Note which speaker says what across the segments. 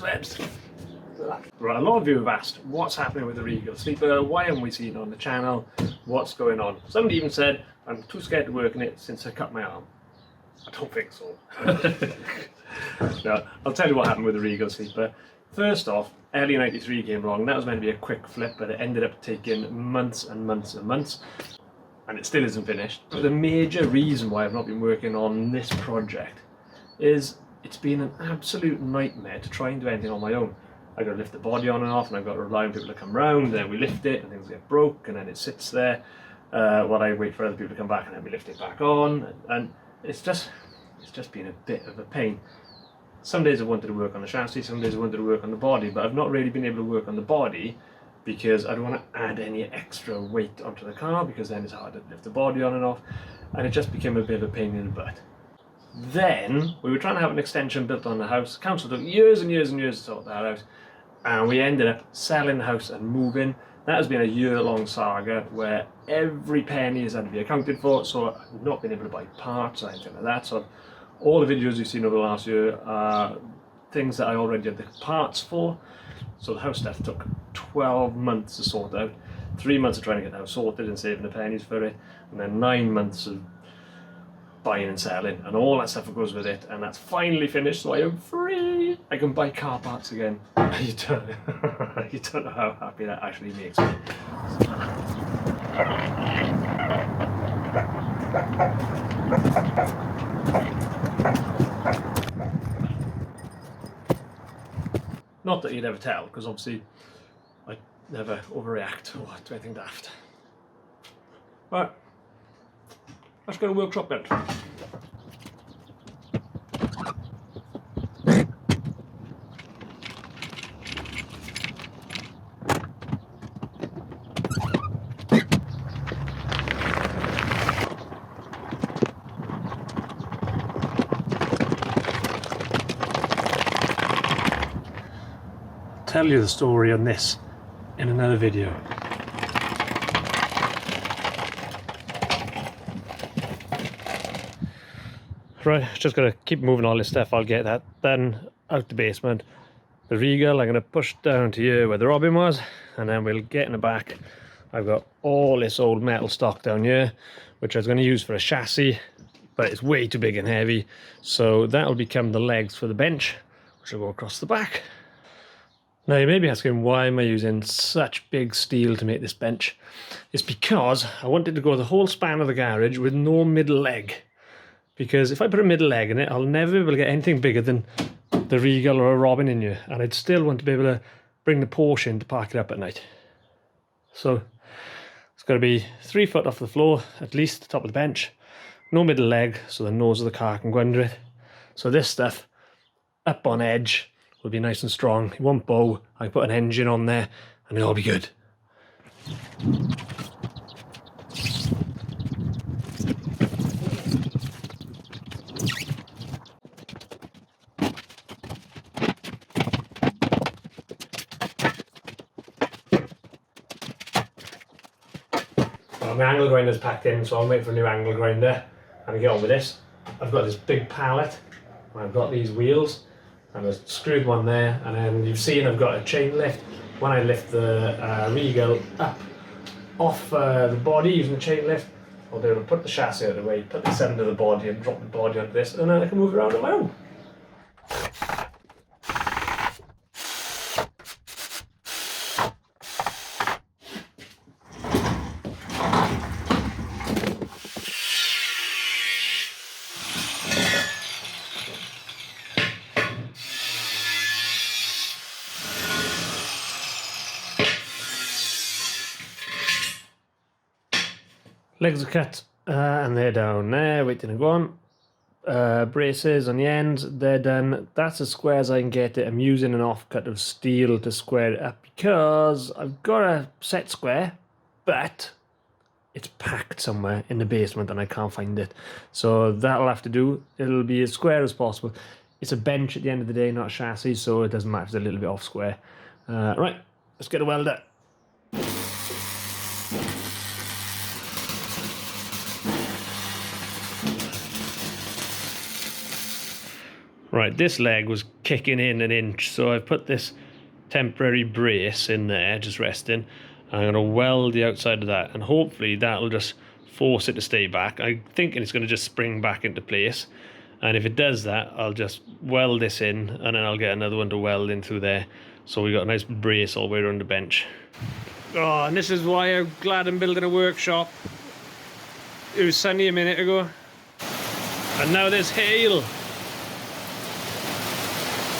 Speaker 1: webs. Right, a lot of you have asked what's happening with the Regal sleeper, why haven't we seen it on the channel, what's going on? Somebody even said I'm too scared to work in it since I cut my arm. I don't think so. No, I'll tell you what happened with the Regal sleeper. First off, early 93 came along, that was meant to be a quick flip, but it ended up taking months and months and months, and it still isn't finished. But the major reason why I've not been working on this project is it's been an absolute nightmare to try and do anything on my own. I've got to lift the body on and off, and I've got to rely on people to come round, and then we lift it, and things get broke, and then it sits there while I wait for other people to come back, and then we lift it back on, and it's just been a bit of a pain. Some days I wanted to work on the chassis, some days I wanted to work on the body, but I've not really been able to work on the body because I don't want to add any extra weight onto the car, because then it's hard to lift the body on and off, and it just became a bit of a pain in the butt. Then we were trying to have an extension built on the house. Council took years and years and years to sort that out, and we ended up selling the house and moving. That has been a year-long saga where every penny has had to be accounted for, so I've not been able to buy parts or anything like that. So all the videos you've seen over the last year are things that I already had the parts for. So the house stuff took 12 months to sort out, 3 months of trying to get the house sorted and saving the pennies for it, and then 9 months of buying and selling and all that stuff that goes with it, and that's finally finished, so I am free. I can buy car parts again. You don't know how happy that actually makes me. Not that you'd ever tell, because obviously I never overreact or do anything daft. Right. Let's go to workshop then. Tell you the story on this in another video. Right, just gotta keep moving all this stuff. I'll get that then out the basement. The Regal I'm gonna push down to here where the robin was, and then we'll get in the back. I've got all this old metal stock down here, which I was gonna use for a chassis, but it's way too big and heavy. So that'll become the legs for the bench, which will go across the back. Now you may be asking, why am I using such big steel to make this bench? It's because I wanted to go the whole span of the garage with no middle leg. Because if I put a middle leg in it, I'll never be able to get anything bigger than the Regal or a Robin in here. And I'd still want to be able to bring the Porsche in to park it up at night. So it's got to be 3 foot off the floor, at least, the top of the bench. No middle leg, so the nose of the car can go under it. So this stuff, up on edge, will be nice and strong. It won't bow. I put an engine on there, and it'll all be good. Well, my angle grinder's packed in, so I'll wait for a new angle grinder and get on with this. I've got this big pallet, and I've got these wheels, and I've screwed one there, and then you've seen I've got a chain lift. When I lift the Regal up off the body using the chain lift, I'll be able to put the chassis out of the way, put this under the body and drop the body onto this, and then I can move around on my own. Legs are cut and they're down there, waiting to go on. Braces on the ends, they're done. That's as square as I can get it. I'm using an offcut of steel to square it up because I've got a set square, but it's packed somewhere in the basement and I can't find it. So that'll have to do. It'll be as square as possible. It's a bench at the end of the day, not a chassis, so it doesn't matter if it's a little bit off square. Right, let's get a welder. Right, this leg was kicking in an inch, so I've put this temporary brace in there, just resting. I'm going to weld the outside of that, and hopefully that'll just force it to stay back. I'm thinking it's going to just spring back into place, and if it does that, I'll just weld this in, and then I'll get another one to weld in through there, so we got a nice brace all the way around the bench. Oh, and this is why I'm glad I'm building a workshop. It was sunny a minute ago, and now there's hail.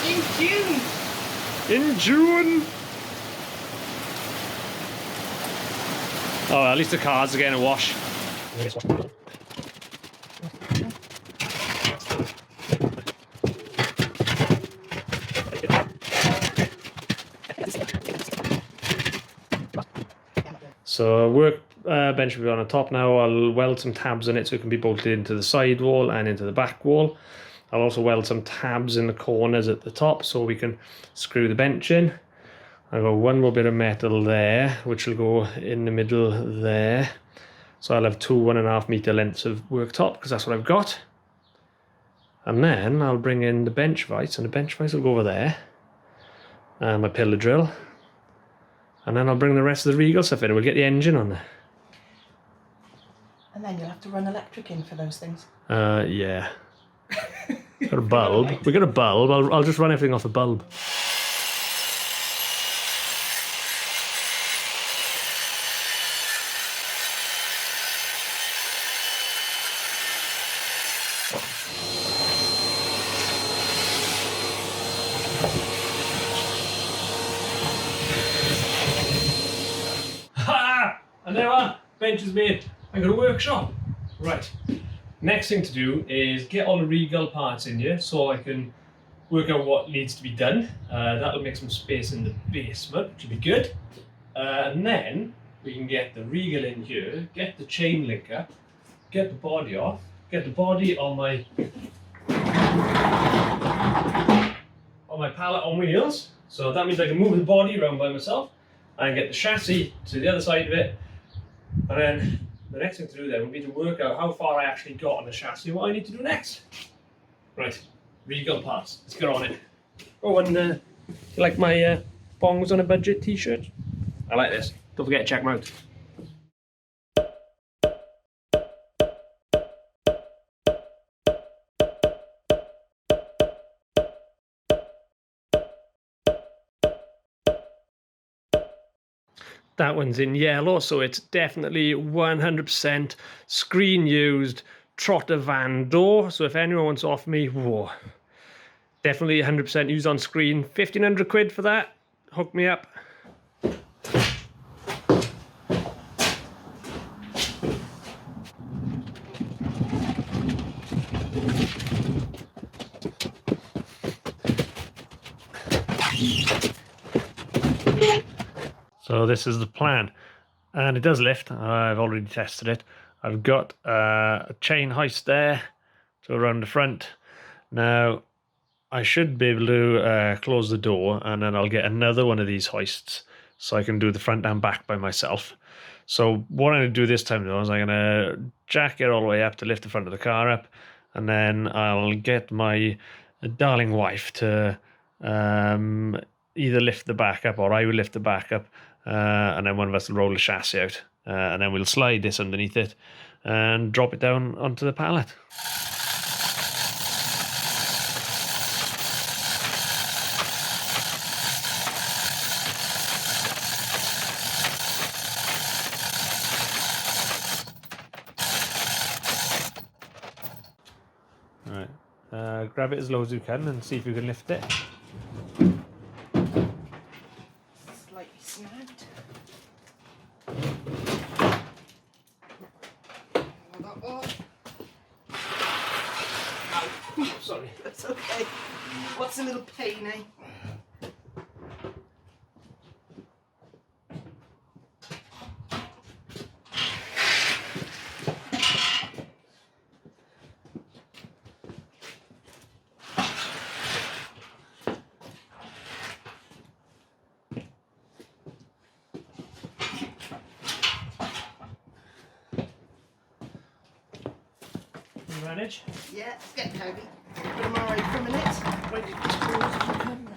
Speaker 2: In June.
Speaker 1: In June. Oh, at least the cars are getting a wash. So workbench will be on the top now. I'll weld some tabs on it so it can be bolted into the side wall and into the back wall. I'll also weld some tabs in the corners at the top so we can screw the bench in. I've got one more bit of metal there, which will go in the middle there. So I'll have 2 1.5 meter lengths of worktop, because that's what I've got. And then I'll bring in the bench vise, and the bench vise will go over there. And my pillar drill. And then I'll bring the rest of the Regal stuff in, and we'll get the engine on there.
Speaker 2: And then you'll have to run electric in for those things.
Speaker 1: Yeah. Got a bulb. We got a bulb. I'll just run everything off a bulb. Ha! And there are bench is made. I got a workshop. Right. Next thing to do is get all the Regal parts in here so I can work out what needs to be done. That'll make some space in the basement, which will be good. And then we can get the Regal in here, get the chain link up, get the body off, get the body on my pallet on wheels. So that means I can move the body around by myself and get the chassis to the other side of it. And then the next thing to do then will be to work out how far I actually got on the chassis and what I need to do next. Right, Regal parts, let's get on it. Oh, and you like my Bongs on a Budget t-shirt? I like this. Don't forget to check them out. That one's in yellow, so it's definitely 100% screen used trotter van door. So if anyone wants to offer me, whoa, definitely 100% used on screen. 1,500 quid for that. Hook me up. So this is the plan, and it does lift. I've already tested it. I've got a chain hoist there to around the front. Now I should be able to close the door, and then I'll get another one of these hoists so I can do the front and back by myself. So what I'm going to do this time though is I'm going to jack it all the way up to lift the front of the car up, and then I'll get my darling wife to either lift the back up, or I will lift the back up, and then one of us will roll the chassis out, and then we'll slide this underneath it and drop it down onto the pallet. Alright, grab it as low as you can and see if you can lift it.
Speaker 2: Slightly snagged. Oh,
Speaker 1: Sorry.
Speaker 2: that's okay. What's a little pain, eh?
Speaker 1: Manage?
Speaker 2: Yeah, it's getting heavy. But I'm alright for a minute.
Speaker 1: Why did you close the camera?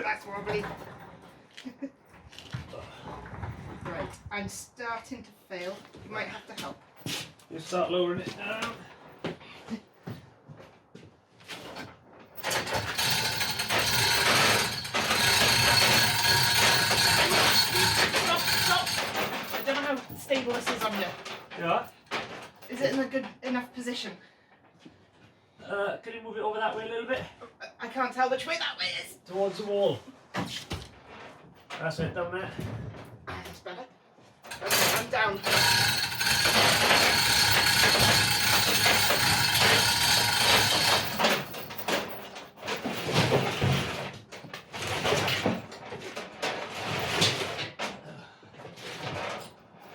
Speaker 2: That's wobbly. Right, I'm starting to fail. You might have to help.
Speaker 1: You start lowering it down.
Speaker 2: Stop! I don't know how stable this is under.
Speaker 1: Yeah.
Speaker 2: Is it in a good enough position?
Speaker 1: Can you move it over that way a little bit?
Speaker 2: I can't tell which way that way is.
Speaker 1: Towards the wall. That's it, down there.
Speaker 2: That's better. Okay, I'm down.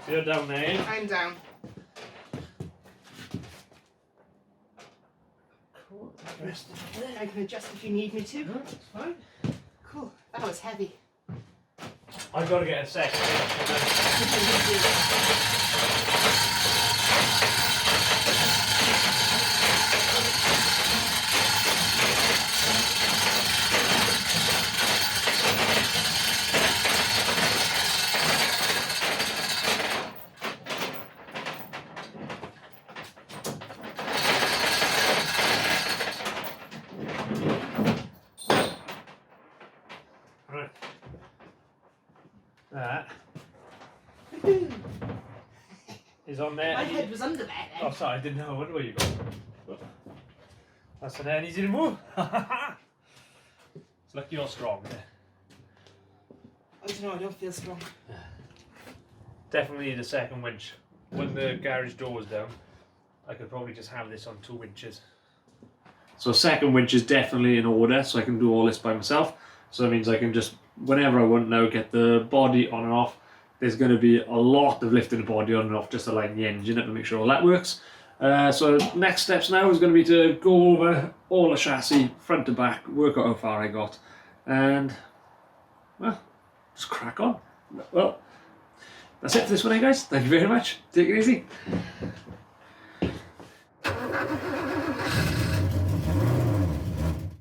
Speaker 1: So you're down there.
Speaker 2: I'm down.
Speaker 1: Cool. Rest it there.
Speaker 2: I can adjust if you need me to.
Speaker 1: No, that's fine.
Speaker 2: Cool. That was heavy.
Speaker 1: I've got to get a second. Right. That is on there.
Speaker 2: My head was under there then.
Speaker 1: Oh, sorry, I didn't know. I wonder where you got. That's an air easy to move. It's lucky you're strong. Yeah.
Speaker 2: I don't know, I don't feel strong.
Speaker 1: Definitely need a second winch. When the garage door was down, I could probably just have this on 2 winches. So second winch is definitely in order, so I can do all this by myself. So that means I can just, whenever I want now, get the body on and off. There's going to be a lot of lifting the body on and off just to line the engine up and make sure all that works. So next steps now is going to be to go over all the chassis, front to back, work out how far I got, and, well, just crack on. Well, that's it for this one, guys. Thank you very much. Take it easy.